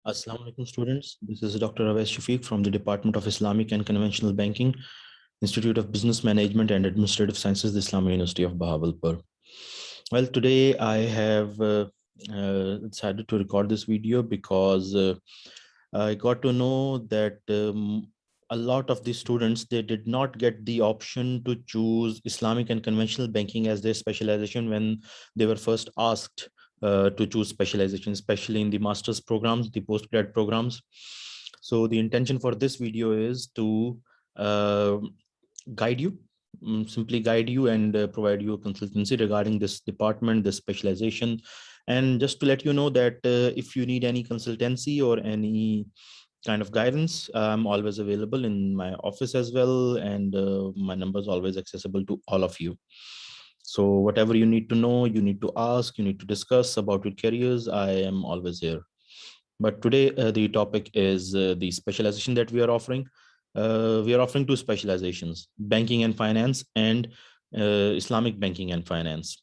Assalamu alaikum students. This is Dr. Awais Shafiq from the Department of Islamic and Conventional Banking, Institute of Business Management and Administrative Sciences, the Islamic University of Bahawalpur. Well, today I have decided to record this video because I got to know that a lot of the students, they did not get the option to choose Islamic and conventional banking as their specialization when they were first asked to choose specialization, especially in the master's programs, the postgrad programs. So the intention for this video is to guide you, simply guide you and provide you a consultancy regarding this department, this specialization. And just to let you know that if you need any consultancy or any kind of guidance, I'm always available in my office as well. And my number is always accessible to all of you. So whatever you need to know, you need to ask, you need to discuss about your careers, I am always here. But today the topic is the specialization that we are offering. We are offering two specializations, banking and finance and Islamic banking and finance.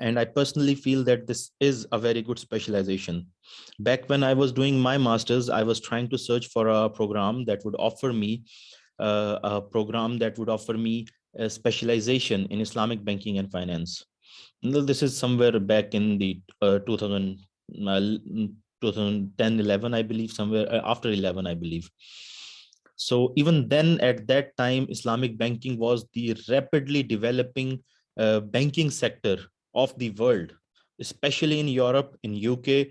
And I personally feel that this is a very good specialization. Back when I was doing my master's, I was trying to search for a program that would offer me a specialization in Islamic banking and finance. This is somewhere back in the 2010, 11, I believe, somewhere after 11, I believe. So even then, at that time, Islamic banking was the rapidly developing banking sector of the world, especially in Europe, in UK.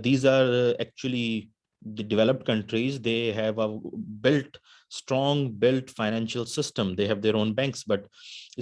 These are actually the developed countries. They have a strong built financial system. They have their own banks, but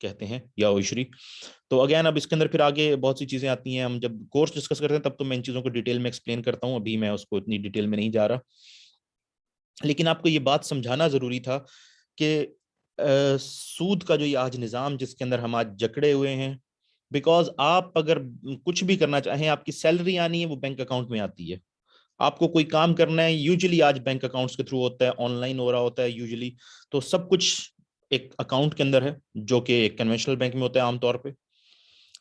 کہتے ہیں یا عشری. تو again اب اس کے اندر پھر آگے بہت سی چیزیں آتی ہیں, ہم جب کورس ڈسکس کرتے ہیں تب تو میں ان چیزوں کو ڈیٹیل میں ایکسپلین کرتا ہوں, ابھی میں اس کو اتنی ڈیٹیل میں نہیں جا رہا. لیکن آپ کو یہ بات سمجھانا ضروری تھا کہ سود کا جو یہ آج نظام جس کے اندر ہم آج جکڑے ہوئے ہیں, بیکاز آپ اگر کچھ بھی کرنا چاہیں, آپ کی سیلری آنی ہے وہ بینک اکاؤنٹ میں آتی ہے, آپ کو کوئی کام کرنا ہے یوزلی آج بینک اکاؤنٹس کے تھرو ہوتا ہے, آن لائن ہو رہا ہوتا ہے یوزلی, تو سب کچھ ایک اکاؤنٹ کے اندر ہے جو کہ کنونشنل بینک میں ہوتا ہے عام طور پہ.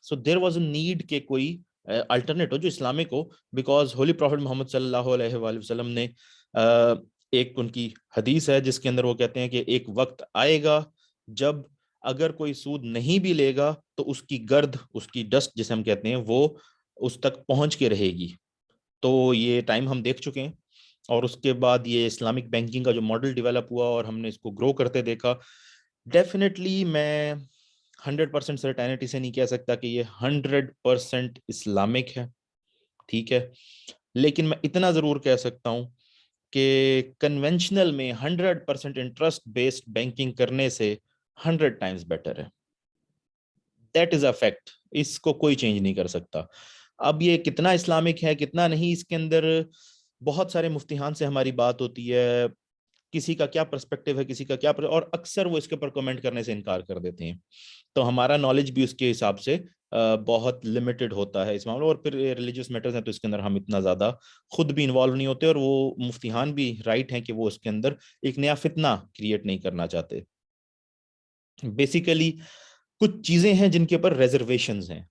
سو دیر واز اے نیڈ کہ کوئی الٹرنیٹ ہو جو اسلامک ہو, بیکاز ہولی پروفٹ محمد صلی اللہ علیہ وآلہ وسلم نے ایک ان کی حدیث ہے جس کے اندر وہ کہتے ہیں کہ ایک وقت آئے گا جب اگر کوئی سود نہیں بھی لے گا تو اس کی گرد, اس کی ڈسٹ جسے ہم کہتے ہیں, وہ اس تک پہنچ کے رہے گی. تو یہ ٹائم ہم دیکھ چکے ہیں, اور اس کے بعد یہ اسلامک بینکنگ کا جو ماڈل ڈیولپ ہوا اور ہم نے اس کو گرو کرتے دیکھا, ڈیفینیٹلی میں 100% سرٹینٹی سے نہیں کہہ سکتا کہ یہ 100% اسلامک ہے, ٹھیک ہے, لیکن میں اتنا ضرور کہہ سکتا ہوں کہ کنونشنل میں 100% انٹرسٹ بیسڈ بینکنگ کرنے سے 100 ٹائمز بیٹر ہے. دیٹ از اے فیکٹ, اس کو کوئی چینج نہیں کر سکتا. اب یہ کتنا اسلامک ہے کتنا نہیں, اس کے اندر بہت سارے مفتیان سے ہماری بات ہوتی ہے, کسی کا کیا پرسپیکٹو ہے, کسی کا کیا اور اکثر وہ اس کے اوپر کمنٹ کرنے سے انکار کر دیتے ہیں. تو ہمارا نالج بھی اس کے حساب سے بہت لمیٹڈ ہوتا ہے اس معاملے, اور پھر ریلیجیس میٹرز ہیں تو اس کے اندر ہم اتنا زیادہ خود بھی انوالو نہیں ہوتے, اور وہ مفتیان بھی رائٹ ہیں کہ وہ اس کے اندر ایک نیا فتنہ کریٹ نہیں کرنا چاہتے. بیسیکلی کچھ چیزیں ہیں جن کے اوپر ریزرویشنز ہیں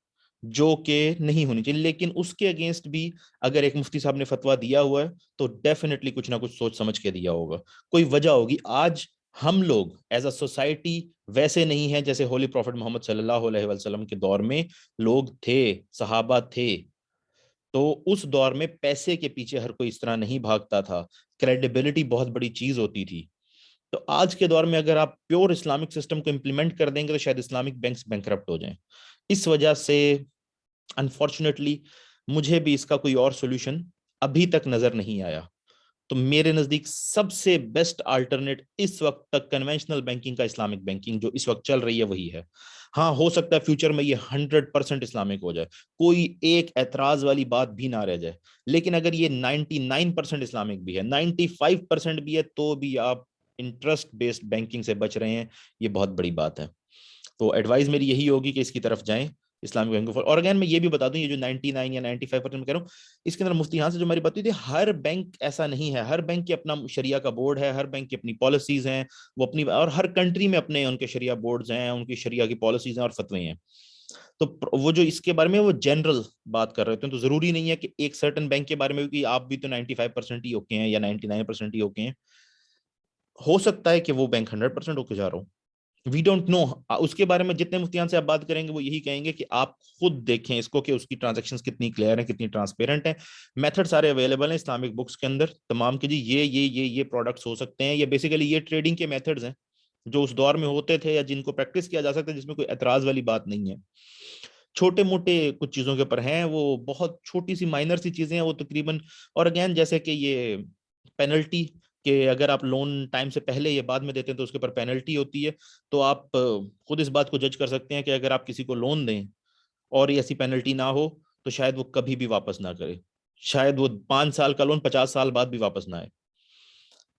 جو کہ نہیں ہونی چاہیے, لیکن اس کے اگینسٹ بھی اگر ایک مفتی صاحب نے فتویٰ دیا ہوا ہے تو ڈیفینیٹلی کچھ نہ کچھ سوچ سمجھ کے دیا ہوگا, کوئی وجہ ہوگی. آج ہم لوگ ایز اے سوسائٹی ویسے نہیں ہیں جیسے ہولی پروفٹ محمد صلی اللہ علیہ وسلم کے دور میں لوگ تھے, صحابہ تھے. تو اس دور میں پیسے کے پیچھے ہر کوئی اس طرح نہیں بھاگتا تھا, کریڈیبلٹی بہت بڑی چیز ہوتی تھی. تو آج کے دور میں اگر آپ پیور اسلامک سسٹم کو امپلیمنٹ کر دیں گے تو شاید اسلامک بینکس بینکرپٹ ہو جائیں. اس وجہ سے انفارچونیٹلی مجھے بھی اس کا کوئی اور سولوشن ابھی تک نظر نہیں آیا. تو میرے نزدیک سب سے بیسٹ آلٹرنیٹ اس وقت تک کنونشنل بینکنگ کا اسلامک بینکنگ جو اس وقت چل رہی ہے وہی ہے. ہاں ہو سکتا ہے فیوچر میں یہ 100% اسلامک ہو جائے, کوئی ایک اعتراض والی بات بھی نہ رہ جائے, لیکن اگر یہ 99% اسلامک بھی ہے, 95% بھی ہے, تو بھی آپ انٹرسٹ بیسڈ بینکنگ سے بچ رہے ہیں, یہ بہت بڑی بات ہے. تو ایڈوائز میری یہی ہوگی کہ اس کی طرف جائیں, اسلامک بینک. اور اگین میں یہ بھی بتا دوں, یہ جو 99 یا 95% میں کہہ رہا ہوں, اس کے اندر مفتیان سے جو ہماری بات ہوئی تھی, ہر بینک ایسا نہیں ہے, ہر بینک کی اپنا شریعہ کا بورڈ ہے, ہر بینک کی اپنی پالیسیز ہیں, وہ اپنی, اور ہر کنٹری میں اپنے ان کے شریعہ بورڈز ہیں, ان کی شریعہ کی پالیسیز ہیں اور فتوے ہیں. تو وہ جو اس کے بارے میں وہ جنرل بات کر رہے تھے, تو ضروری نہیں ہے کہ ایک سرٹن بینک کے بارے میں کہ آپ بھی تو 95% ہی اوکے ہیں یا 99% ہی اوکے ہیں, ہو سکتا ہے کہ وہ بینک 100% اوکے جا رہا ہوں, وی ڈونٹ نو. اس کے بارے میں جتنے مفتیان سے آپ بات کریں گے وہ یہی کہیں گے کہ آپ خود دیکھیں اس کو کہ اس کی ٹرانزیکشنز کتنی کلیئر ہیں, کتنی ٹرانسپیرنٹ ہیں. میتھڈ سارے اویلیبل ہیں اسلامک بکس کے اندر تمام کے, جی یہ پروڈکٹس ہو سکتے ہیں, یہ بیسیکلی یہ ٹریڈنگ کے میتھڈز ہیں جو اس دور میں ہوتے تھے یا جن کو پریکٹس کیا جا سکتا ہے, جس میں کوئی اعتراض والی بات نہیں ہے. چھوٹے موٹے کچھ چیزوں کے اوپر ہیں, وہ بہت چھوٹی سی مائنر سی چیزیں ہیں وہ تقریباً. اور اگین جیسے کہ یہ پینلٹی, کہ اگر آپ لون ٹائم سے پہلے یا بعد میں دیتے ہیں تو اس کے اوپر پینلٹی ہوتی ہے, تو آپ خود اس بات کو جج کر سکتے ہیں کہ اگر آپ کسی کو لون دیں اور یہ ایسی پینلٹی نہ ہو تو شاید وہ کبھی بھی واپس نہ کرے, شاید وہ 5 سال کا لون 50 سال بعد بھی واپس نہ آئے.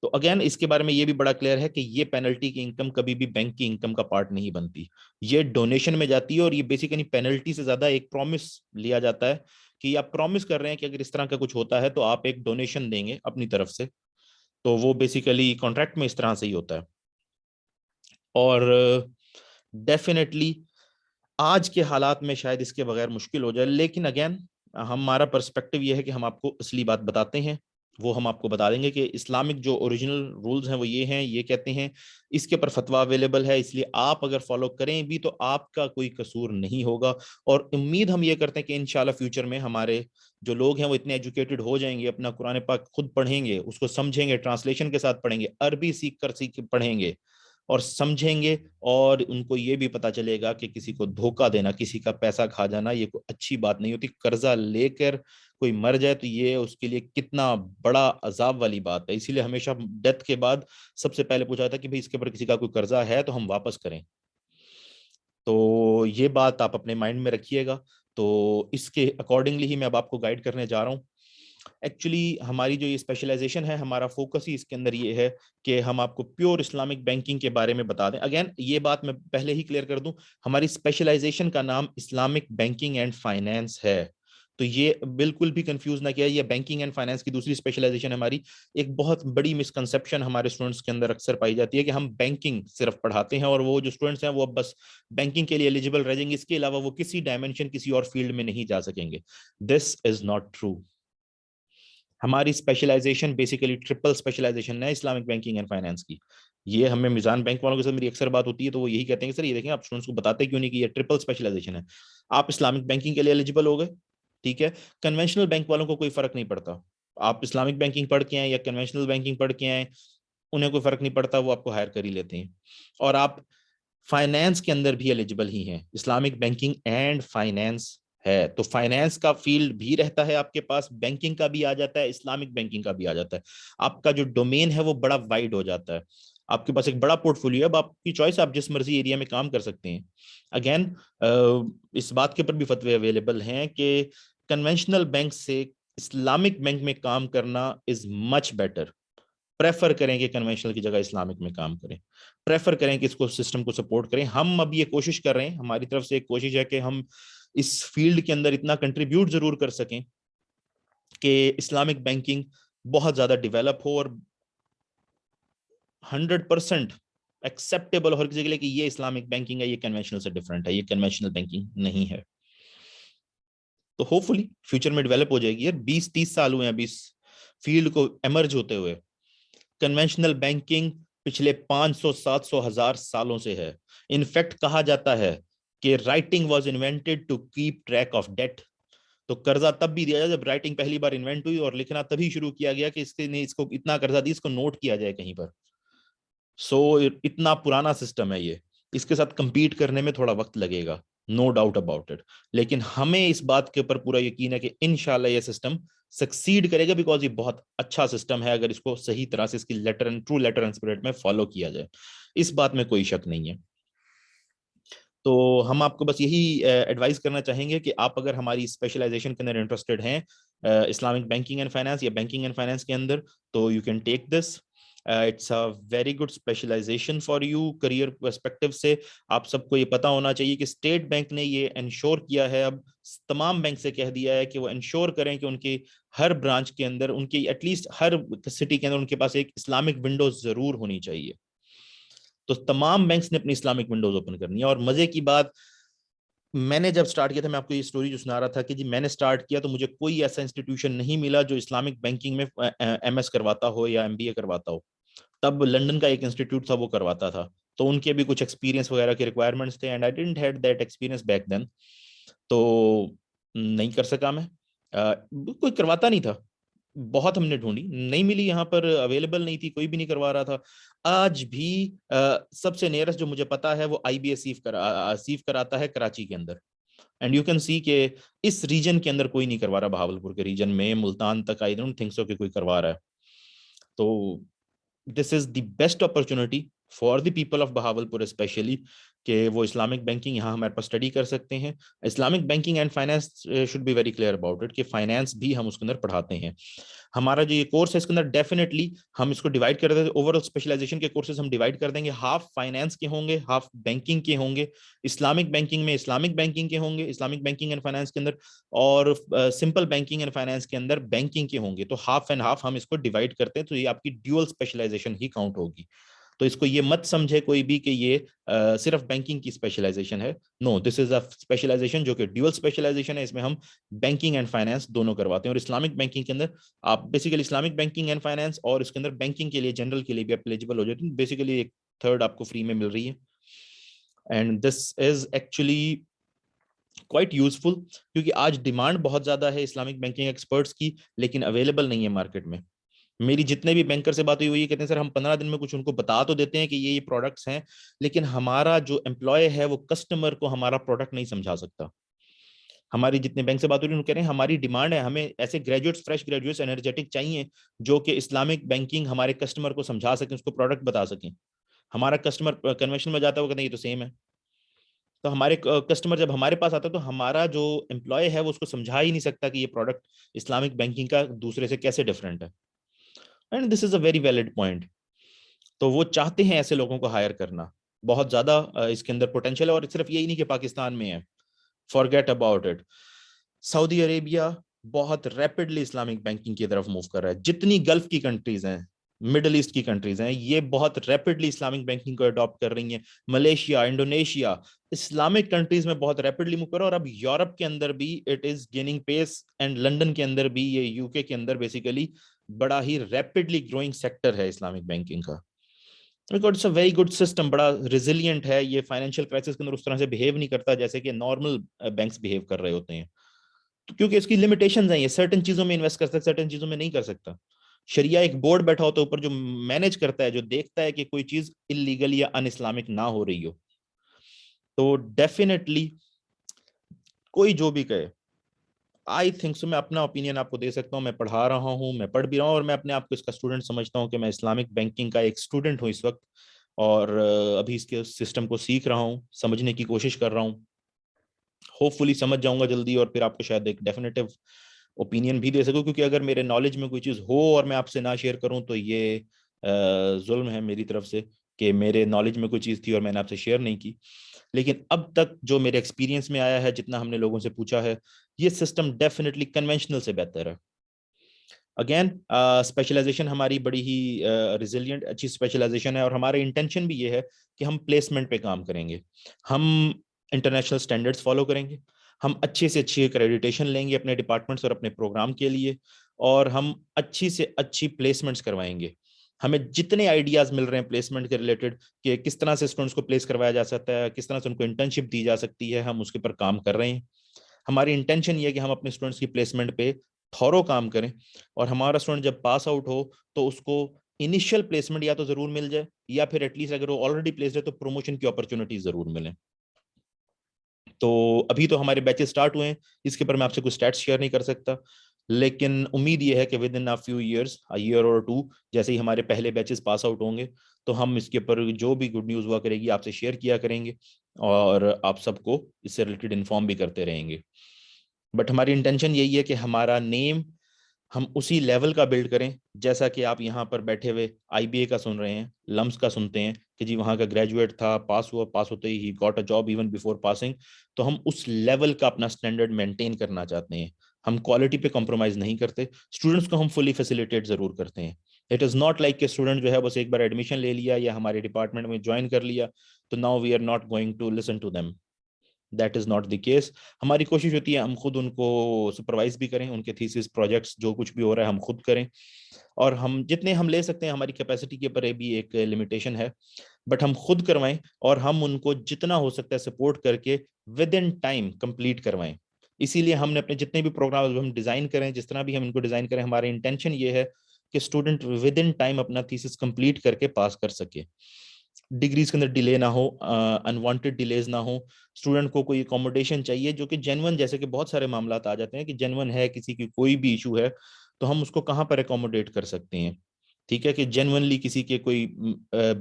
تو اگین اس کے بارے میں یہ بھی بڑا کلیئر ہے کہ یہ پینلٹی کی انکم کبھی بھی بینک کی انکم کا پارٹ نہیں بنتی, یہ ڈونیشن میں جاتی ہے. اور یہ بیسیکلی پینلٹی سے زیادہ ایک پرومس لیا جاتا ہے کہ آپ پرومس کر رہے ہیں کہ اگر اس طرح کا کچھ ہوتا ہے تو آپ ایک ڈونیشن دیں گے اپنی طرف سے, تو وہ بیسیکلی کانٹریکٹ میں اس طرح سے ہی ہوتا ہے. اور ڈیفینیٹلی آج کے حالات میں شاید اس کے بغیر مشکل ہو جائے, لیکن اگین ہمارا پرسپیکٹو یہ ہے کہ ہم آپ کو اصلی بات بتاتے ہیں, وہ ہم آپ کو بتا دیں گے کہ اسلامک جو اوریجنل رولز ہیں وہ یہ ہیں, یہ کہتے ہیں, اس کے پر فتویٰ اویلیبل ہے, اس لیے آپ اگر فالو کریں بھی تو آپ کا کوئی قصور نہیں ہوگا. اور امید ہم یہ کرتے ہیں کہ انشاءاللہ فیوچر میں ہمارے جو لوگ ہیں وہ اتنے ایجوکیٹڈ ہو جائیں گے, اپنا قرآن پاک خود پڑھیں گے, اس کو سمجھیں گے, ٹرانسلیشن کے ساتھ پڑھیں گے, عربی سیکھ پڑھیں گے اور سمجھیں گے, اور ان کو یہ بھی پتا چلے گا کہ کسی کو دھوکہ دینا, کسی کا پیسہ کھا جانا یہ کوئی اچھی بات نہیں ہوتی. قرضہ لے کر کوئی مر جائے تو یہ اس کے لیے کتنا بڑا عذاب والی بات ہے. اسی لیے ہمیشہ ڈیتھ کے بعد سب سے پہلے پوچھا تھا کہ بھئی اس کے اوپر کسی کا کوئی قرضہ ہے تو ہم واپس کریں. تو یہ بات آپ اپنے مائنڈ میں رکھیے گا. تو اس کے اکارڈنگلی ہی میں اب آپ کو گائیڈ کرنے جا رہا ہوں. ایکچولی ہماری جو یہ اسپیشلائزیشن ہے, ہمارا فوکس ہی اس کے اندر یہ ہے کہ ہم آپ کو پیور اسلامک بینکنگ کے بارے میں بتا دیں. اگین یہ بات میں پہلے ہی کلیئر کر دوں, ہماری اسپیشلائزیشن کا نام اسلامک بینکنگ اینڈ فائنینس ہے. تو یہ بالکل بھی کنفیوز نہ کیا, یہ بینکنگ اینڈ فائنینس کی دوسری اسپیشلائزیشن ہے ہماری. ایک بہت بڑی مسکنسیپشن ہمارے اسٹوڈنٹس کے اندر اکثر پائی جاتی ہے کہ ہم بینکنگ صرف پڑھاتے ہیں اور وہ جو اسٹوڈنٹس ہیں وہ بس بینکنگ کے لیے ایلیجیبل رہ جائیں گے, اس کے علاوہ وہ کسی ڈائمینشن کسی اور فیلڈ میں نہیں جا سکیں گے. دس از ناٹ ٹرو. ہماری اسپیشلائزیشن بیسیکلی ٹرپل اسپیشلائزیشن ہے اسلامک بینکنگ اینڈ فائنینس کی. یہ ہمیں میزان بینک والوں کے ساتھ میری اکثر بات ہوتی ہے تو وہ یہی کہتے ہیں کہ سر یہ دیکھیں آپ اسٹوڈنٹس کو بتاتے کیوں نہیں کہ یہ ٹرپل اسپیشلائزیشن ہے. آپ اسلامک بینکنگ کے لیے ایلیجیبل ہو گئے, ٹھیک ہے. کنونشنل بینک والوں کو کوئی فرق نہیں پڑتا, آپ اسلامک بینکنگ پڑھ کے آئیں یا کنونشنل بینکنگ پڑھ کے آئیں, انہیں کوئی فرق نہیں پڑتا, وہ آپ کو ہائر کر ہی لیتے ہیں. اور آپ فائنینس کے اندر بھی ایلیجیبل ہی ہیں, اسلامک بینکنگ اینڈ فائنینس ہے. تو فائنینس کا فیلڈ بھی رہتا ہے آپ کے پاس, بینکنگ کا بھی آ جاتا ہے, اسلامک بینکنگ کا بھی آ جاتا ہے. آپ کا جو ڈومین ہے وہ بڑا وائڈ ہو جاتا ہے, آپ کے پاس ایک بڑا پورٹ فولیو ہے. اب آپ کی چوائس, آپ جس مرضی ایریا میں کام کر سکتے ہیں. اگین اس بات کے اوپر بھی فتوی اویلیبل ہیں کہ کنونشنل بینک سے اسلامک بینک میں کام کرنا از مچ بیٹر. پریفر کریں کہ کنونشنل کی جگہ اسلامک میں کام کریں, پریفر کریں کہ اس کو سسٹم کو سپورٹ کریں. ہم اب یہ کوشش کر رہے ہیں, ہماری طرف سے ایک کوشش ہے کہ ہم اس فیلڈ کے اندر اتنا کنٹریبیوٹ ضرور کر سکیں کہ اسلامک بینکنگ بہت زیادہ ڈیولپ ہو اور 100% ایکسیپٹیبل ہو ہر کسی کے لیے کہ یہ اسلامک بینکنگ ہے, یہ کنونشنل سے ڈفرنٹ ہے, یہ کنونشنل بینکنگ نہیں ہے. تو ہوپ فلی فیوچر میں ڈیولپ ہو جائے گی. یار 20-30 سال ہوئے ہیں ابھی اس فیلڈ کو ایمرج ہوتے ہوئے. کنونشنل بینکنگ پچھلے 500-700,000 سالوں سے ہے. انفیکٹ کہا جاتا ہے کہ writing was invented to keep track of debt. تو قرضہ تب بھی دیا جائے جب رائٹنگ پہلی بار انوینٹ ہوئی, اور لکھنا تبھی شروع کیا گیا کہ اس کو اتنا قرضہ دی, اس کو نوٹ کیا جائے کہیں پر. سو اتنا پرانا سسٹم ہے یہ, اس کے ساتھ کمپیٹ کرنے میں تھوڑا وقت لگے گا, نو ڈاؤٹ اباؤٹ اٹ. لیکن ہمیں اس بات کے اوپر پورا یقین ہے کہ انشاءاللہ یہ سسٹم سکسیڈ کرے گا, بیکاز یہ بہت اچھا سسٹم ہے اگر اس کو صحیح طرح سے اس کی letter and true letter and spirit میں فالو کیا جائے. اس بات میں کوئی شک نہیں ہے. تو ہم آپ کو بس یہی ایڈوائز کرنا چاہیں گے کہ آپ اگر ہماری اسپیشلائزیشن کے اندر انٹرسٹڈ ہیں اسلامک بینکنگ اینڈ فائنانس یا بینکنگ اینڈ فائنانس کے اندر, تو you can take this. It's a very good specialisation for you career perspective سے. آپ سب کو یہ پتا ہونا چاہیے کہ اسٹیٹ بینک نے یہ انشور کیا ہے, اب تمام بینک سے کہہ دیا ہے کہ وہ انشور کریں کہ ان کے ہر برانچ کے اندر, ان کی ایٹ لیسٹ ہر سٹی کے اندر ان کے پاس ایک اسلامک ونڈوز ضرور ہونی چاہیے. تو تمام بینکس نے اپنی اسلامک ونڈوز اوپن کرنی ہے. اور مزے کی بات, میں نے جب سٹارٹ کیا تھا, میں آپ کو یہ سٹوری جو سنا رہا تھا کہ جی میں نے سٹارٹ کیا تو مجھے کوئی ایسا انسٹیٹیوشن نہیں ملا جو اسلامک بینکنگ میں ایم ایس کرواتا ہو یا ایم بی اے کرواتا ہو. تب لنڈن کا ایک انسٹیٹیوٹ تھا وہ کرواتا تھا, تو ان کے بھی کچھ ایکسپیرینس وغیرہ کے ریکوائرمنٹس تھے, and I didn't had that experience back then. تو نہیں کر سکا میں, کوئی کرواتا نہیں تھا. بہت ہم نے ڈھونڈی, نہیں ملی, یہاں پر اویلیبل نہیں تھی, کوئی بھی نہیں کروا رہا تھا. آج بھی سب سے نیئرسٹ جو مجھے پتا ہے وہ آئی بی ایس سیف کراتا ہے کراچی کے اندر. اینڈ یو کین سی کہ اس ریجن کے اندر کوئی نہیں کروا رہا, بہاولپور کے ریجن میں ملتان تک آئی ڈونٹ تھنک سو کہ کوئی کروا رہا ہے. تو this is the best opportunity for the people of Bahawalpur especially کہ وہ اسلامک بینکنگ یہاں ہمارے پاس اسٹڈی کر سکتے ہیں. Islamic banking and finance should be very clear about it کہ فائنانس بھی ہم اس کے اندر پڑھاتے ہیں. ہمارا جو یہ کورس ہے اس کے اندر ڈیفینیٹلی ہم اس کو ڈیوائڈ کر دیں گے, اوور آل اسپیشلائزیشن کے کورسز ہم ڈیوائڈ کر دیں گے, ہاف فائنانس کے ہوں گے, ہاف بینکنگ کے ہوں گے, اسلامک بینکنگ میں اسلامک بینکنگ کے ہوں گے, اسلامک بینکنگ اینڈ فائنانس کے اندر, اور سمپل بینکنگ اینڈ فائنانس کے اندر بینکنگ کے ہوں گے. تو ہاف اینڈ ہاف ہم اس کو ڈیوائڈ کرتے ہیں, تو یہ آپ کی ڈیول اسپیشلائزیشن ہی کاؤنٹ ہوگی. تو اس کو یہ مت سمجھے کوئی بھی کہ یہ صرف بینکنگ کی اسپیشلائزیشن ہے. نو, دس از اے اسپیشلائزیشن جو کہ ڈیول اسپیشلائزیشن ہے, اس میں ہم بینکنگ اینڈ فائنانس دونوں کرواتے ہیں. اور اسلامک بینکنگ کے اندر آپ basically Islamic banking and finance اور اس کے اندر بینکنگ کے لیے جنرل کے لیے بھی آپ ایلیجیبل ہو جاتے ہیں. بیسیکلی ایک تھرڈ آپ کو فری میں مل رہی ہے. And this is actually quite useful کیونکہ آج ڈیمانڈ بہت زیادہ ہے اسلامک بینکنگ ایکسپرٹس کی, لیکن اویلیبل نہیں ہے مارکیٹ میں. میری جتنے بھی بینکر سے بات ہوئی وہ یہ کہتے ہیں سر ہم 15 دن میں کچھ ان کو بتا تو دیتے ہیں کہ یہ پروڈکٹس ہیں, لیکن ہمارا جو امپلائی ہے وہ کسٹمر کو ہمارا پروڈکٹ نہیں سمجھا سکتا. ہماری جتنے بینک سے بات ہو رہی ہے کہہ رہے ہیں ہماری ڈیمانڈ ہے, ہمیں ایسے گریجویٹس, فریش گریجویٹس انرجیٹک چاہیے جو کہ اسلامک بینکنگ ہمارے کسٹمر کو سمجھا سکیں, اس کو پروڈکٹ بتا سکیں. ہمارا کسٹمر کنونشن میں جاتا ہے وہ کہتے ہیں یہ تو سیم ہے. تو ہمارے کسٹمر جب ہمارے پاس آتا ہے تو ہمارا جو امپلائی ہے وہ اس کو سمجھا ہی نہیں سکتا کہ یہ پروڈکٹ اسلامک بینکنگ کا دوسرے سے کیسے ڈفرینٹ ہے. And this is a very valid point. تو وہ چاہتے ہیں ایسے لوگوں کو ہائر کرنا. بہت زیادہ اس کے اندر پوٹینشیل ہے, اور صرف یہی نہیں کہ پاکستان میں ہے, فارگیٹ اباؤٹ اٹ. سعودی عربیہ بہت ریپڈلی اسلامک بینکنگ کی طرف موو کر رہا ہے. جتنی گلف کی کنٹریز ہیں, مڈل ایسٹ کی کنٹریز ہیں, یہ بہت ریپڈلی اسلامک بینکنگ کو اڈاپٹ کر رہی ہیں. ملیشیا, انڈونیشیا, اسلامک کنٹریز میں بہت ریپڈلی موو کر رہا ہے. اور اب یورپ کے اندر بھی it is gaining pace, and London کے اندر بھی, یہ یو کے اندر بیسیکلی بڑا ہی ریپڈلی گروئنگ سیکٹر ہے اسلامک بینکنگ کا. It's a very good system, بڑا ریزیلینٹ ہے. یہ فائنینشیل کرائسس کے اندر اس طرح سے بہیو نہیں کرتا جیسے کہ نارمل بینکس بہیو کر رہے ہوتے ہیں, کیونکہ اس کی لمیٹیشنز ہیں. یہ سرٹن چیزوں میں انویسٹ کر سکتا, سرٹن چیزوں میں نہیں کر سکتا. شریعہ ایک بورڈ بیٹھا ہوتا ہے اوپر جو مینج کرتا ہے, جو دیکھتا ہے کہ کوئی چیز انلیگل یا ان اسلامک نہ ہو رہی ہو. تو ڈیفینیٹلی کوئی جو بھی کہے, آئی تھنک سو, میں اپنا اوپینین آپ کو دے سکتا ہوں. میں پڑھا رہا ہوں, میں پڑھ بھی رہا ہوں, اور میں اپنے آپ کو اس کا اسٹوڈنٹ سمجھتا ہوں کہ میں اسلامک بینکنگ کا ایک اسٹوڈنٹ ہوں اس وقت, اور ابھی اس کے سسٹم کو سیکھ رہا ہوں, سمجھنے کی کوشش کر رہا ہوں. ہوپ فلی سمجھ جاؤں گا جلدی, اور پھر آپ کو شاید ایک ڈیفینیٹو اوپینین بھی دے سکوں, کیونکہ اگر میرے نالج میں کوئی چیز ہو اور میں آپ سے نہ شیئر کروں تو یہ ظلم ہے میری طرف سے کہ میرے نالج میں کوئی چیز تھی اور میں نے آپ سے شیئر نہیں کی. لیکن اب تک جو میرے ایکسپیرینس میں آیا ہے, جتنا ہم نے لوگوں سے پوچھا ہے, یہ سسٹم ڈیفینیٹلی کنونشنل سے بہتر ہے. اگین اسپیشلائزیشن ہماری بڑی ہی ریزیلینٹ اچھی اسپیشلائزیشن ہے, اور ہمارا انٹینشن بھی یہ ہے کہ ہم پلیسمنٹ پہ کام کریں گے, ہم انٹرنیشنل اسٹینڈرڈس فالو کریں گے, ہم اچھی سے اچھی ایکریڈیٹیشن لیں گے اپنے ڈپارٹمنٹس اور اپنے پروگرام کے لیے, اور ہم اچھی سے اچھی پلیسمنٹس کروائیں گے. ہمیں جتنے آئیڈیاز مل رہے ہیں پلیسمنٹ کے ریلیٹڈ کہ کس طرح سے اسٹوڈنٹس کو پلیس کروایا جا سکتا ہے, کس طرح سے ان کو انٹرنشپ دی جا سکتی ہے, ہم اس کے پر کام کر رہے ہیں. ہماری انٹینشن یہ ہے کہ ہم اپنے اسٹوڈنٹس کی پلیسمنٹ پہ تھورو کام کریں, اور ہمارا اسٹوڈنٹ جب پاس آؤٹ ہو تو اس کو انیشیل پلیسمنٹ یا تو ضرور مل جائے, یا پھر ایٹ لیسٹ اگر وہ آلریڈی پلیسڈ ہے تو پروموشن کی اپرچونیٹیز ضرور ملیں. تو ابھی تو ہمارے بیچز سٹارٹ ہوئے ہیں, اس کے اوپر میں آپ سے کوئی اسٹیٹس شیئر نہیں کر سکتا, لیکن امید یہ ہے کہ within few years, year اور 2, جیسے ہی ہمارے پہلے بیچز پاس آؤٹ ہوں گے تو ہم اس کے اوپر جو بھی گڈ نیوز ہوا کرے گی آپ سے شیئر کیا کریں گے, اور آپ سب کو اس سے ریلیٹڈ انفارم بھی کرتے رہیں گے. بٹ ہماری انٹینشن یہی ہے کہ ہمارا نیم ہم اسی لیول کا بلڈ کریں جیسا کہ آپ یہاں پر بیٹھے ہوئے آئی بی اے کا سن رہے ہیں, لمس کا سنتے ہیں کہ جی وہاں کا گریجویٹ تھا, پاس ہوا, پاس ہوتے he got a job even before passing. تو ہم اس لیول کا اپنا اسٹینڈرڈ مینٹین کرنا چاہتے ہیں. ہم کوالٹی پہ کمپرومائز نہیں کرتے, اسٹوڈنٹس کو ہم فلی فیسیلیٹیٹ ضرور کرتے ہیں. اٹ از ناٹ لائک کہ اسٹوڈنٹ جو ہے بس ایک بار ایڈمیشن لے لیا یا ہمارے ڈپارٹمنٹ میں جوائن کر لیا تو now we are not going to listen to them. That is not the case. ہماری کوشش ہوتی ہے ہم خود ان کو سپروائز بھی کریں, ان کے تھیسس پروجیکٹس جو کچھ بھی ہو رہا ہے ہم خود کریں, اور ہم جتنے ہم لے سکتے ہیں, ہماری کیپیسٹی کے اوپر بھی ایک لمیٹیشن ہے, بٹ ہم خود کروائیں, اور ہم ان کو جتنا ہو سکتا ہے سپورٹ کر کے ود ان ٹائم کمپلیٹ کروائیں. اسی لیے ہم نے اپنے جتنے بھی پروگرام ہم ڈیزائن کریں, جس طرح بھی ہم ان کو ڈیزائن کریں, ہماری انٹینشن یہ ہے کہ اسٹوڈنٹ ود ان ٹائم اپنا تھیسس کمپلیٹ کر کے پاس کر سکے. ڈگریز کے اندر ڈیلے نہ ہو, انوانٹیڈ ڈیلیز نہ ہو. اسٹوڈنٹ کو کوئی اکوموڈیشن چاہیے جو کہ جینون, جیسے کہ بہت سارے معاملات آ جاتے ہیں کہ جینون ہے, کسی کی کوئی بھی ایشو ہے تو ہم اس کو کہاں پر اکوموڈیٹ کر سکتے ہیں. ٹھیک ہے کہ جینونلی کسی کے کوئی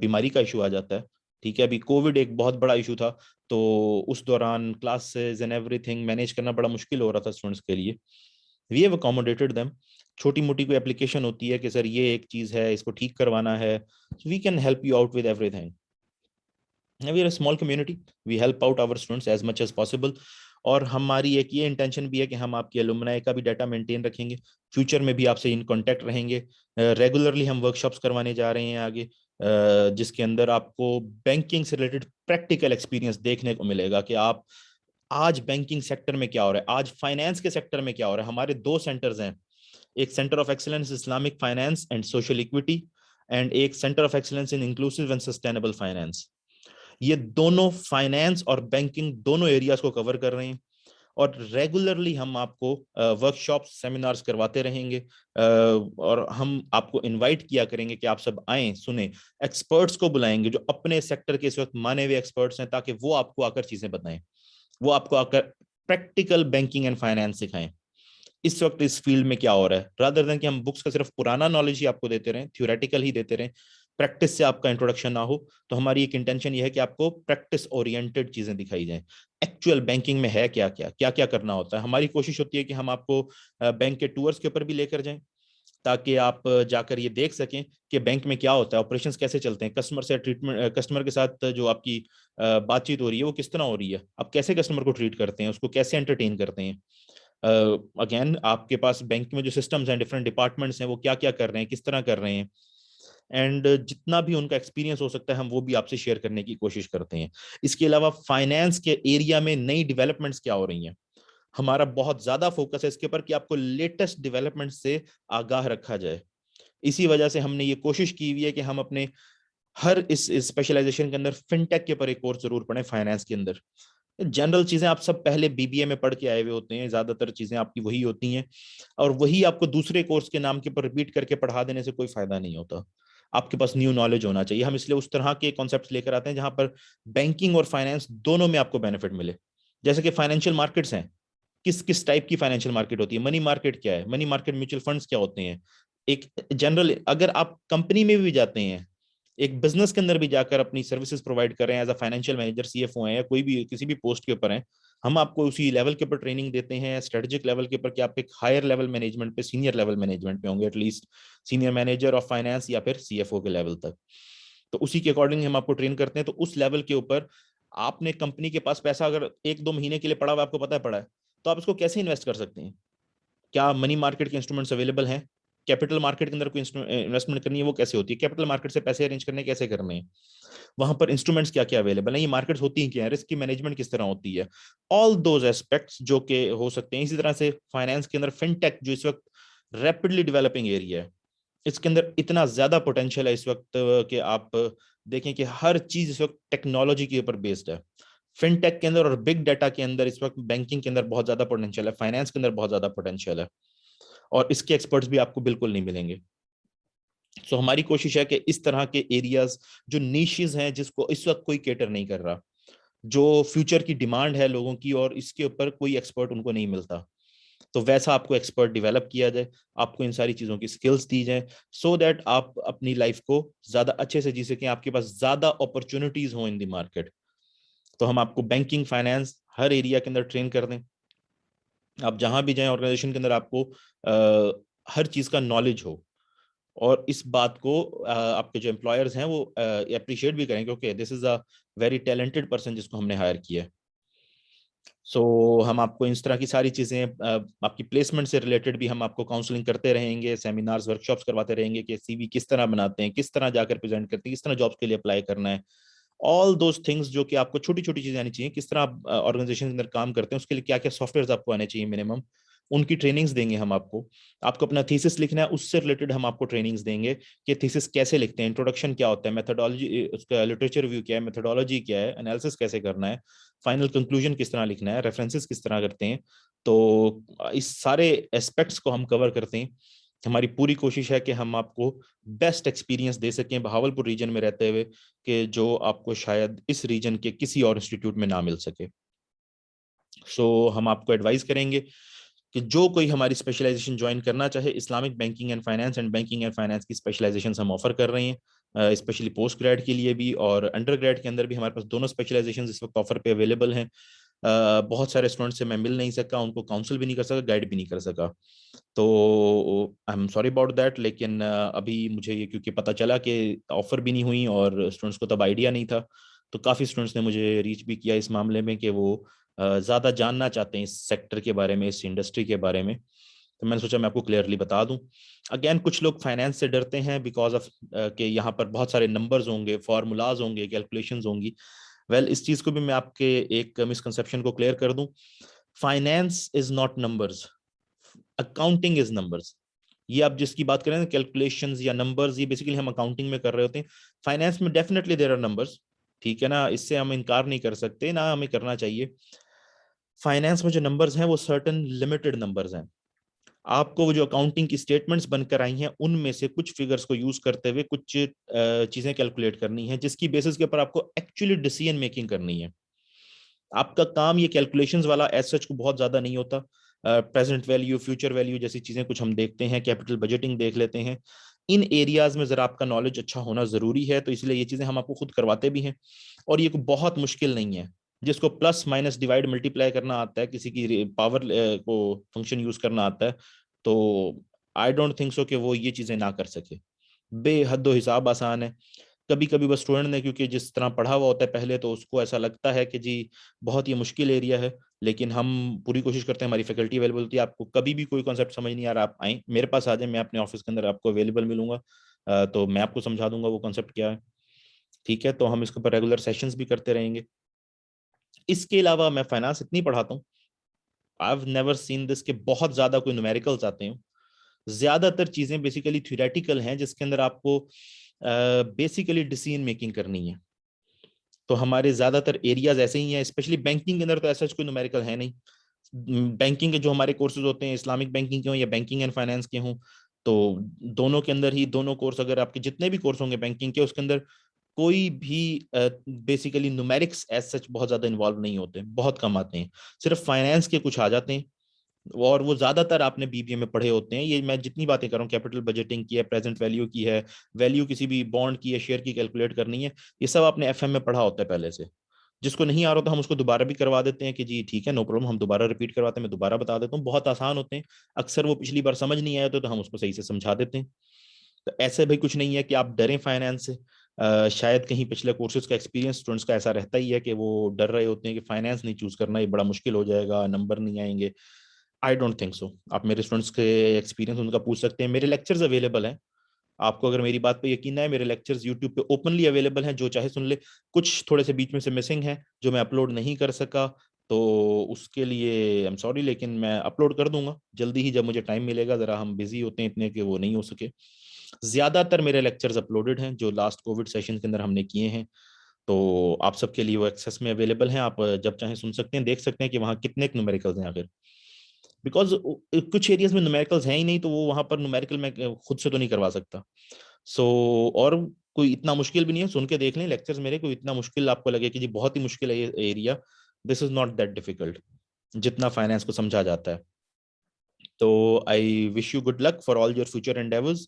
بیماری کا ایشو آ جاتا ہے, ٹھیک ہے, ابھی کووڈ ایک بہت بڑا ایشو تھا, تو اس دوران classes and everything manage کرنا بڑا مشکل ہو رہا تھا اسٹوڈنٹس کے لیے. We have accommodated them. چھوٹی موٹی کوئی اپلیکیشن ہوتی ہے کہ سر یہ ایک چیز ہے, اس کو ٹھیک کروانا ہے, we can help you out with everything. We are a small community. We help out our students as much as possible. اور ہماری ایک یہ انٹینشن بھی ہے کہ ہم آپ کی الومنائی کا بھی ڈیٹا مینٹین رکھیں گے, فیوچر میں بھی آپ سے ان کانٹیکٹ رہیں گے. ریگولرلی ہم ورک شاپس کروانے جا رہے ہیں آگے, جس کے اندر آپ کو بینکنگ سے ریلیٹڈ پریکٹیکل ایکسپیرینس دیکھنے کو ملے گا کہ آپ آج بینکنگ سیکٹر میں کیا ہو رہا ہے, آج فائنینس کے سیکٹر میں کیا ہو رہا ہے. ہمارے 2 سینٹرز ہیں, ایک centre of excellence Islamic finance and social equity, and ایک centre of excellence in inclusive and sustainable finance. یہ دونوں فائنینس اور بینکنگ دونوں ایریاز کو کور کر رہے ہیں, اور ریگولرلی ہم آپ کو ورک شاپ سیمینارز کرواتے رہیں گے, اور ہم آپ کو انوائٹ کیا کریں گے کہ آپ سب آئیں, سنیں, ایکسپرٹس کو بلائیں گے جو اپنے سیکٹر کے اس وقت مانے ہوئے ایکسپرٹس ہیں, تاکہ وہ آپ کو آ کر چیزیں بتائیں, وہ آپ کو آ کر پریکٹیکل بینکنگ اینڈ فائنینس سکھائیں اس وقت اس فیلڈ میں کیا ہو رہا ہے, رادر دین کہ ہم بکس کا صرف پرانا نالج ہی آپ کو دیتے رہیں, تھیوریٹیکل ہی دیتے رہیں. پریکٹس سے آپ کا انٹروڈکشن نہ ہو. تو ہماری ایک انٹینشن یہ ہے کہ آپ کو پریکٹس اورینٹڈ چیزیں دکھائی جائیں, ایکچوئل بینکنگ میں ہے کیا کیا کیا کرنا ہوتا ہے. ہماری کوشش ہوتی ہے کہ ہم آپ کو بینک کے ٹورس کے اوپر بھی لے کر جائیں, تاکہ آپ جا کر یہ دیکھ سکیں کہ بینک میں کیا ہوتا ہے, آپریشنز کیسے چلتے ہیں, کسٹمر سے ٹریٹمنٹ, کسٹمر کے ساتھ جو آپ کی بات چیت ہو رہی ہے وہ کس طرح ہو رہی ہے, آپ کیسے کسٹمر کو ٹریٹ کرتے ہیں, اس کو کیسے انٹرٹین کرتے ہیں. اگین آپ کے پاس بینک میں جو سسٹمز ہیں, ڈفرینٹ ڈپارٹمنٹس ہیں, وہ کیا کیا کر رہے ہیں, کس طرح کر رہے ہیں, اینڈ جتنا بھی ان کا ایکسپیرینس ہو سکتا ہے ہم وہ بھی آپ سے شیئر کرنے کی کوشش کرتے ہیں. اس کے علاوہ فائنینس کے ایریا میں نئی ڈیولپمنٹس کیا ہو رہی ہیں, ہمارا بہت زیادہ فوکس ہے اس کے اوپر کہ آپ کو لیٹسٹ ڈیولپمنٹ سے آگاہ رکھا جائے. اسی وجہ سے ہم نے یہ کوشش کی ہوئی ہے کہ ہم اپنے ہر اس اسپیشلائزیشن کے اندر فن ٹیک کے اوپر ایک کورس ضرور پڑھیں. فائنینس کے اندر جنرل چیزیں آپ سب پہلے بی بی اے میں پڑھ کے آئے ہوئے ہوتے ہیں, زیادہ تر چیزیں آپ کی وہی ہوتی ہیں, اور وہی آپ کو دوسرے کورس کے نام کے اوپر ریپیٹ کر کے پڑھا دینے سے کوئی فائدہ نہیں ہوتا. آپ کے پاس نیو نالج ہونا چاہیے. ہم اس لیے اس طرح کے کانسیپٹس لے کر آتے ہیں جہاں پر بینکنگ اور فائنینس دونوں میں آپ کو بینیفٹ ملے. جیسے کہ فائنینشیل مارکیٹس ہیں, کس ٹائپ کی فائنینشیل مارکیٹ ہوتی ہے, منی مارکیٹ کیا ہے, منی مارکیٹ میوچل فنڈز کیا ہوتے ہیں. ایک جنرل, اگر آپ کمپنی میں بھی جاتے ہیں, ایک بزنس کے اندر بھی جا کر اپنی سروسز پرووائڈ کر رہے ہیں as a financial manager, C F O ہیں, یا کوئی بھی کسی بھی پوسٹ کے اوپر ہیں, ہم آپ کو اسی لیول کے اوپر ٹریننگ دیتے ہیں, اسٹریٹجک لیول کے اوپر, کہ آپ ایک ہائر لیول مینجمنٹ پہ, سینئر لیول مینجمنٹ پہ ہوں گے, at least senior manager of finance یا پھر سی ایف او کے لیول تک. تو اسی کے اکارڈنگ ہم آپ کو ٹرین کرتے ہیں. تو اس لیول کے اوپر آپ نے کمپنی کے پاس پیسہ اگر 1-2 مہینے کے لیے پڑا ہوا, آپ کو پتا ہے پڑا ہے, تو آپ اس کو کیسے انویسٹ کر سکتے ہیں. کیا منی مارکیٹ کے انسٹرومنٹس اویلیبل ہیں, کیپٹل مارکیٹ کے اندر کوئی انویسٹمنٹ کرنی ہے وہ کیسے ہوتی ہے, کیپٹل مارکیٹ سے پیسے ارینج کرنے کیسے کرنے ہیں, وہاں پر انسٹرومنٹس کیا کیا اویلیبل ہیں, یہ مارکیٹس ہوتی ہیں کیا ہیں, رسک کی مینجمنٹ کس طرح ہوتی ہے, آل دوز ایسپیکٹس جو کہ ہو سکتے ہیں. اسی طرح سے فائنینس کے اندر فن ٹیک جو اس وقت ریپڈلی ڈیولپنگ ایریا ہے, اس کے اندر اتنا زیادہ پوٹینشیل ہے اس وقت کہ آپ دیکھیں کہ ہر چیز اس وقت ٹیکنالوجی کے اوپر بیسڈ ہے. فن ٹیک کے اندر اور بگ ڈیٹا کے اندر اس وقت بینکنگ کے اندر بہت زیادہ پوٹینشیل ہے, فائنینس کے اندر بہت زیادہ پوٹینشیل ہے, اور اس کے ایکسپرٹس بھی آپ کو بالکل نہیں ملیں گے. سو ہماری کوشش ہے کہ اس طرح کے ایریاز جو نیشز ہیں, جس کو اس وقت کوئی کیٹر نہیں کر رہا, جو فیوچر کی ڈیمانڈ ہے لوگوں کی, اور اس کے اوپر کوئی ایکسپرٹ ان کو نہیں ملتا, تو ویسا آپ کو ایکسپرٹ ڈیولپ کیا جائے, آپ کو ان ساری چیزوں کی سکلز دی جائیں, سو دیٹ آپ اپنی لائف کو زیادہ اچھے سے جی سکیں, آپ کے پاس زیادہ اپرچونٹیز ہوں ان دی مارکیٹ. تو ہم آپ کو بینکنگ, فائنینس ہر ایریا کے اندر ٹرین کر دیں. آپ جہاں بھی جائیں آرگنائزیشن کے اندر, آپ کو ہر چیز کا نالج ہو, اور اس بات کو آپ کے جو امپلائرز ہیں وہ اپریشیٹ بھی کریں, کیونکہ دس از اے ویری ٹیلنٹڈ پرسن جس کو ہم نے ہائر کیا ہے. سو ہم آپ کو اس طرح کی ساری چیزیں, آپ کی پلیسمنٹ سے ریلیٹڈ بھی ہم آپ کو کاؤنسلنگ کرتے رہیں گے, سیمینارز, ورکشاپس کرواتے رہیں گے کہ سی وی کس طرح بناتے ہیں, کس طرح جا کر پریزنٹ کرتے ہیں, کس طرح جابس کے لیے اپلائی کرنا ہے. آل دوز تھنگس جو کہ آپ کو چھوٹی چھوٹی چیزیں آنی چاہیے, کس طرح آپ آرگنائزیشن کے اندر کام کرتے ہیں, اس کے لیے کیا کیا سافٹ ویئرز آپ کو آنے چاہیے منیمم, ان کی ٹریننگز دیں گے ہم آپ کو. آپ کو اپنا تھیسس لکھنا ہے, اس سے ریلیٹڈ ہم آپ کو ٹریننگز دیں گے کہ تھیسس کیسے لکھتے ہیں, انٹروڈکشن کیا ہوتا ہے, میتھڈالوجی, اس کا لٹریچر ریویو کیا ہے, میتھڈالوجی کیا ہے, انالیسس کیسے کرنا ہے, فائنل کنکلوژن کس طرح لکھنا ہے, ریفرنسز کس طرح کرتے ہیں. تو اس سارے اسپیکٹس کو ہم کور کرتے ہیں. ہماری پوری کوشش ہے کہ ہم آپ کو بیسٹ ایکسپیرینس دے سکیں بہاولپور ریجن میں رہتے ہوئے, کہ جو آپ کو شاید اس ریجن کے کسی اور انسٹیٹیوٹ میں نہ مل سکے. سو ہم آپ کو ایڈوائز کریں گے کہ جو کوئی ہماری اسپیشلائزیشن جوائن کرنا چاہے, Islamic banking and banking and finance کی اسپیشلائزیشن ہم آفر کر رہے ہیں, اسپیشلی پوسٹ گریڈ کے لیے بھی, اور انڈر گریڈ کے اندر بھی ہمارے پاس دونوں اسپیشلائزیشن اس وقت آفر پہ اویلیبل ہیں. بہت سارے اسٹوڈنٹ سے میں مل نہیں سکا, ان کو کاؤنسل بھی نہیں کر سکا, گائیڈ بھی نہیں کر سکا, تو I am sorry about that. لیکن ابھی مجھے یہ کیونکہ پتہ چلا کہ آفر بھی نہیں ہوئی اور اسٹوڈنٹس کو تب آئیڈیا نہیں تھا, تو کافی اسٹوڈنٹس نے مجھے ریچ بھی کیا اس معاملے میں کہ وہ زیادہ جاننا چاہتے ہیں اس سیکٹر کے بارے میں, اس انڈسٹری کے بارے میں. تو میں نے سوچا میں آپ کو کلیئرلی بتا دوں. اگین کچھ لوگ فائنینس سے ڈرتے ہیں بیکاز آف کہ یہاں پر بہت سارے نمبرز ہوں گے, فارمولاز ہوں گے, کیلکولیشنز ہوں گی. ویل اس چیز کو بھی میں آپ کے ایک مسکنسیپشن کو کلیئر کر دوں. Finance is not numbers, accounting is numbers. یہ آپ جس کی بات کریں نا, کیلکولیشنز یا نمبرز, یہ بیسیکلی ہم اکاؤنٹنگ میں کر رہے ہوتے ہیں. فائنینس میں ڈیفینیٹلی دیر آر نمبرز, ٹھیک ہے نا, اس سے ہم انکار نہیں کر سکتے, نہ ہمیں کرنا چاہیے. فائنینس میں جو نمبرز ہیں وہ سرٹن لمیٹڈ نمبرز ہیں. آپ کو وہ جو اکاؤنٹنگ کی اسٹیٹمنٹس بن کر آئی ہیں, ان میں سے کچھ فگرز کو یوز کرتے ہوئے کچھ چیزیں کیلکولیٹ کرنی ہیں, جس کی بیسس کے اوپر آپ کو ایکچولی ڈیسیژن میکنگ کرنی ہے. آپ کا کام یہ کیلکولیشنز والا ایز سچ کو بہت زیادہ نہیں ہوتا. پریزنٹ ویلیو, فیوچر ویلیو جیسی چیزیں کچھ ہم دیکھتے ہیں, کیپٹل بجٹنگ دیکھ لیتے ہیں, ان ایریاز میں ذرا آپ کا نالج اچھا ہونا ضروری ہے. تو اس لیے یہ چیزیں ہم آپ کو خود کرواتے بھی ہیں, اور یہ کوئی بہت مشکل نہیں ہے. جس کو پلس مائنس ڈیوائڈ ملٹی پلائی کرنا آتا ہے, کسی کی پاور کو فنکشن یوز کرنا آتا ہے, تو آئی ڈونٹ تھنک سو کہ وہ یہ چیزیں نہ کر سکے. بے حد و حساب آسان ہے. کبھی کبھی بس اسٹوڈنٹ نے کیونکہ جس طرح پڑھا ہوا ہوتا ہے پہلے, تو اس کو ایسا لگتا ہے کہ جی بہت یہ مشکل ایریا ہے, لیکن ہم پوری کوشش کرتے ہیں, ہماری فیکلٹی اویلیبل ہوتی ہے. آپ کو کبھی بھی کوئی کانسیپٹ سمجھ نہیں آ رہا, آپ آئیں میرے پاس آ جائیں, میں اپنے آفس کے اندر آپ کو اویلیبل ملوں گا, تو میں آپ کو سمجھا دوں گا وہ کانسیپٹ کیا ہے. ٹھیک ہے, تو ہم اس کے اوپر ریگولر سیشنز بھی کرتے رہیں گے. اس کے علاوہ میں فائنانس اتنی پڑھاتا ہوں, I've never seen this کہ بہت زیادہ کوئی نومیریکلز آتے ہیں. زیادہ تر چیزیں بیسیکلی تھیوریٹیکل ہیں, جس کے اندر آپ کو بیسیکلی ڈیسیژن میکنگ کرنی ہے. تو ہمارے زیادہ تر ایریاز ایسے ہی ہیں, اسپیشلی بینکنگ کے اندر تو ایسا کوئی نومیریکل ہے نہیں. بینکنگ کے جو ہمارے کورسز ہوتے ہیں, اسلامک بینکنگ کے ہوں یا بینکنگ اینڈ فائنانس کے ہوں, تو دونوں کے اندر ہی دونوں کورس, اگر آپ کے جتنے بھی کورس ہوں گے بینکنگ کے, اس کے اندر کوئی بھی بیسیکلی نومیرکس ایز سچ بہت زیادہ انوالو نہیں ہوتے, بہت کم آتے ہیں. صرف فائنانس کے کچھ آ جاتے ہیں, اور وہ زیادہ تر آپ نے بی بی اے میں پڑھے ہوتے ہیں. یہ میں جتنی باتیں کر رہا ہوں, کیپٹل بجٹنگ کی ہے, پریزنٹ ویلیو کی ہے, ویلیو کسی بھی بانڈ کی ہے, شیئر کی کیلکولیٹ کرنی ہے, یہ سب آپ نے ایف ایم میں پڑھا ہوتا ہے پہلے سے. جس کو نہیں آ رہا تو ہم اس کو دوبارہ بھی کروا دیتے ہیں کہ جی ٹھیک ہے, نو پرابلم, ہم دوبارہ ریپیٹ کرواتے ہیں, میں دوبارہ بتا دیتا ہوں. بہت آسان ہوتے ہیں, اکثر وہ پچھلی بار سمجھ نہیں آئے تو ہم اس کو صحیح سے سمجھا دیتے ہیں. تو ایسے بھی کچھ نہیں ہے کہ آپ ڈریں فائنانس سے. شاید کہیں پچھلے کورسز کا ایکسپیرینس اسٹوڈنٹس کا ایسا رہتا ہی ہے کہ وہ ڈر رہے ہوتے ہیں کہ فائنانس نہیں چوز کرنا, یہ بڑا مشکل ہو جائے گا, نمبر نہیں آئیں گے. I don't think so. آپ میرے اسٹوڈنٹس کے ایکسپیرینس ان کا پوچھ سکتے ہیں, میرے لیکچرز اویلیبل ہیں. آپ کو اگر میری بات پہ یقین ہے, میرے لیکچرز یوٹیوب پہ اوپنلی اویلیبل ہیں, جو چاہے سن لے. کچھ تھوڑے سے بیچ میں سے مسنگ ہیں جو میں اپلوڈ نہیں کر سکا, تو اس کے لیے آئی ایم سوری, لیکن میں اپلوڈ کر دوں گا جلدی ہی جب مجھے ٹائم ملے گا. ذرا ہم بزی ہوتے ہیں اتنے کہ وہ نہیں ہو سکے. زیادہ تر میرے لیکچرز اپلوڈڈ ہیں جو لاسٹ کووڈ سیشن کے اندر ہم نے کیے ہیں, تو آپ سب کے لیے وہ ایکسیس میں اویلیبل ہیں. آپ جب چاہیں سن سکتے ہیں, دیکھ سکتے ہیں کہ وہاں کتنے نومیریکلز ہیں آخر. بیکاز کچھ ایریاز میں نومیریکلز ہیں ہی نہیں, تو وہ وہاں پر نومیریکل میں خود سے تو نہیں کروا سکتا. سو اور کوئی اتنا مشکل بھی نہیں ہے, سن کے دیکھ لیں لیکچرز میرے. کوئی اتنا مشکل آپ کو لگے کہ جی بہت ہی مشکل ہے یہ area, this is not that difficult جتنا فائنانس کو سمجھا جاتا ہے. تو I wish you good luck for all your future endeavours.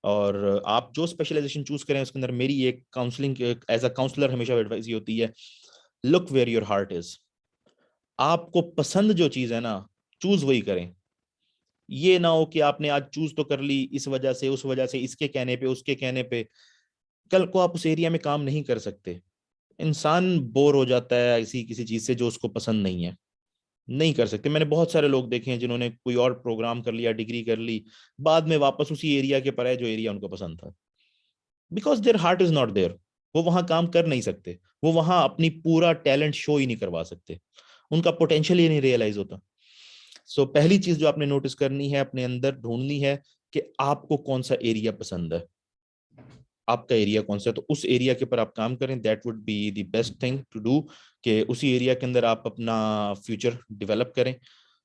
اور آپ جو اسپیشلائزیشن چوز کریں اس کے اندر میری ایک کاؤنسلنگ ایز اے کاؤنسلر ہمیشہ ایڈوائز یہ ہوتی ہے, لک ویئر یور ہارٹ از. آپ کو پسند جو چیز ہے نا, چوز وہی کریں. یہ نہ ہو کہ آپ نے آج چوز تو کر لی, اس وجہ سے اس وجہ سے, اس کے کہنے پہ اس کے کہنے پہ, کل کو آپ اس ایریا میں کام نہیں کر سکتے. انسان بور ہو جاتا ہے ایسی کسی چیز سے جو اس کو پسند نہیں ہے, نہیں کر سکتے. میں نے بہت سارے لوگ دیکھے ہیں جنہوں نے کوئی اور پروگرام کر لیا, ڈگری کر لی, بعد میں واپس اسی ایریا کے پر ہے جو ایریا ان کو پسند تھا. Because their heart is not there. وہ وہاں کام کر نہیں سکتے, وہ وہاں اپنی پورا ٹیلنٹ شو ہی نہیں کروا سکتے, ان کا پوٹینشیل ہی نہیں ریئلائز ہوتا. سو پہلی چیز جو آپ نے نوٹس کرنی ہے, اپنے اندر ڈھونڈنی ہے کہ آپ کو کون سا ایریا پسند ہے, آپ کا ایریا کون سا ہے, تو اس ایریا کے اوپر آپ کام کریں. That would be the best thing to do, کہ اسی ایریا کے اندر آپ اپنا فیوچر ڈیولپ کریں.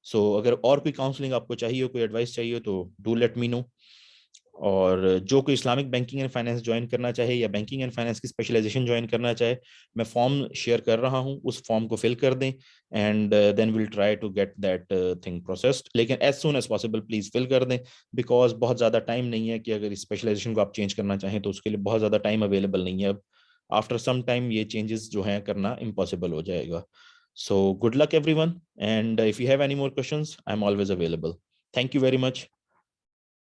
سو اگر اور کوئی کاؤنسلنگ آپ کو چاہیے, کوئی ایڈوائس چاہیے, تو ڈو لیٹ می نو. اور جو کوئی Islamic banking and finance join کرنا چاہے یا بینکنگ اینڈ فائنانس کی اسپیشلائزیشن جوائن کرنا چاہے, میں فارم شیئر کر رہا ہوں, اس فارم کو فل کر دیں, and then we'll try to get that thing processed. لیکن as soon as possible please fill کر دیں, بیکاز بہت زیادہ ٹائم نہیں ہے کہ اگر اسپیشلائزیشن کو آپ چینج کرنا چاہیں تو اس کے لیے بہت زیادہ ٹائم اویلیبل نہیں ہے اب. آفٹر سم ٹائم یہ چینجز جو ہیں کرنا امپاسبل ہو جائے گا. So good luck everyone, and if you have any more questions I am always available. Thank you very much.